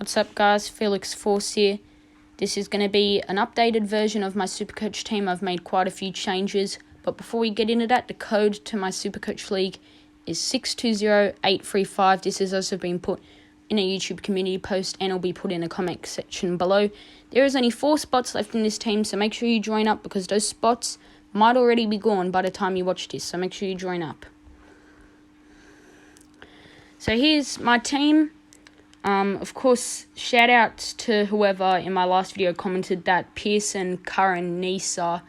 What's up guys, Felix Force here. This is going to be an updated version of my SuperCoach team. I've made quite a few changes, but before we get into that, the code to my SuperCoach League is 620835. This has also been put in a YouTube community post and will be put in the comment section below. There is only 4 spots left in this team, so make sure you join up because those spots might already be gone by the time you watch this, so make sure you join up. So here's my team. Of course, shout out to whoever in my last video commented that Pearson, Curran, Nisa,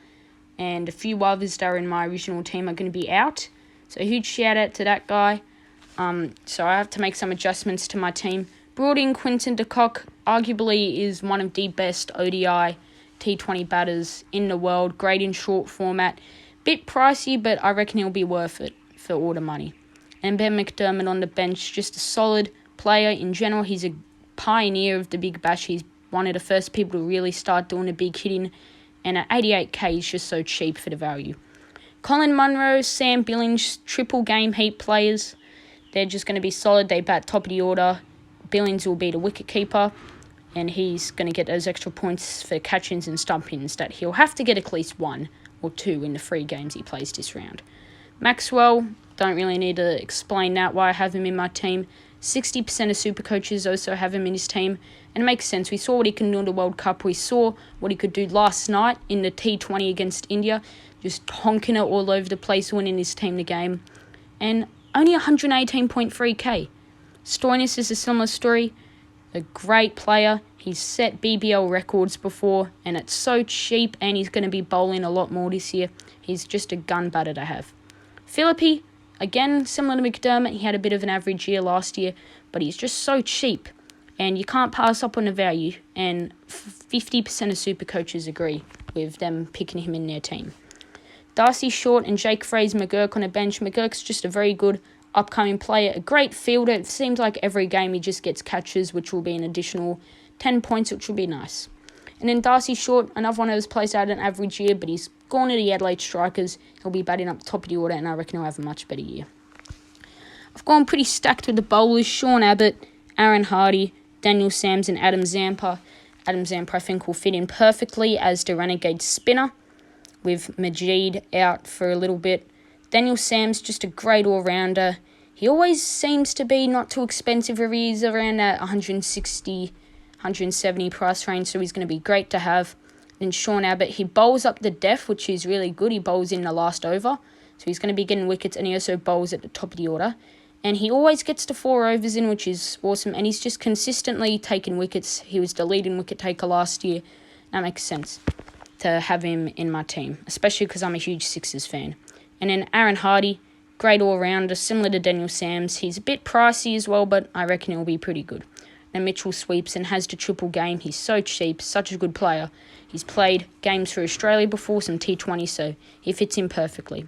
and a few others that are in my original team are going to be out. So a huge shout out to that guy. So I have to make some adjustments to my team. Brought in Quinton de Kock, arguably is one of the best ODI T20 batters in the world. Great in short format. Bit pricey, but I reckon he'll be worth it for all the money. And Ben McDermott on the bench, just a solid player in general. He's a pioneer of the Big Bash. He's one of the first people to really start doing the big hitting, and at 88k he's just so cheap for the value. Colin Munro, Sam Billings, triple game heat players. They're just going to be solid. They bat top of the order. Billings will be the wicket keeper, and he's going to get those extra points for catch-ins and stump-ins that he'll have to get at least 1 or 2 in the 3 games he plays this round. Maxwell, don't really need to explain that, why I have him in my team. 60% of SuperCoaches also have him in his team, and it makes sense. We saw what he can do in the World Cup. We saw what he could do last night in the T20 against India, just honking it all over the place, winning his team the game. And only 118.3k. Stoinis is a similar story. A great player. He's set BBL records before, and it's so cheap, and he's going to be bowling a lot more this year. He's just a gun batter to have. Philippi, again, similar to McDermott, he had a bit of an average year last year, but he's just so cheap, and you can't pass up on the value, and 50% of SuperCoaches agree with them picking him in their team. Darcy Short and Jake Fraser McGurk on a bench. McGurk's just a very good upcoming player, a great fielder. It seems like every game he just gets catches, which will be an additional 10 points, which will be nice. And then Darcy Short, another one of those players that had an average year, but he's gone to the Adelaide Strikers. He'll be batting up top of the order, and I reckon he'll have a much better year. I've gone pretty stacked with the bowlers. Sean Abbott, Aaron Hardy, Daniel Sams, and Adam Zampa. Adam Zampa, I think, will fit in perfectly as the renegade spinner, with Majid out for a little bit. Daniel Sams, just a great all-rounder. He always seems to be not too expensive. He's around that 160, 170 price range, so he's going to be great to have. Then Sean Abbott, he bowls up the depth, which is really good. He bowls in the last over, so he's going to be getting wickets, and he also bowls at the top of the order. And he always gets to 4 overs in, which is awesome, and he's just consistently taking wickets. He was the leading wicket taker last year. That makes sense to have him in my team, especially because I'm a huge Sixers fan. And then Aaron Hardy, great all-rounder, similar to Daniel Sams. He's a bit pricey as well, but I reckon he'll be pretty good. And Mitchell sweeps and has the triple game. He's so cheap, such a good player. He's played games for Australia before, some T20, so he fits in perfectly.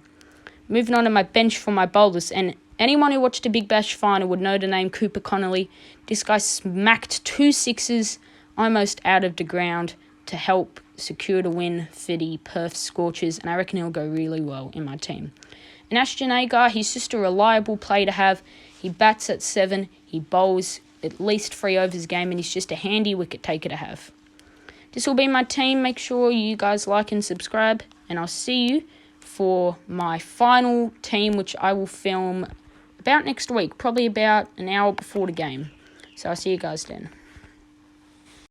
Moving on to my bench for my bowlers, and anyone who watched the Big Bash final would know the name Cooper Connolly. This guy smacked 2 sixes almost out of the ground to help secure the win for the Perth Scorchers, and I reckon he'll go really well in my team. And Ashton Agar, he's just a reliable player to have. He bats at 7, he bowls at least 3 overs a game, and he's just a handy wicket taker to have. This will be my team. Make sure you guys like and subscribe, and I'll see you for my final team, which I will film about next week, probably about an hour before the game. So I'll see you guys then.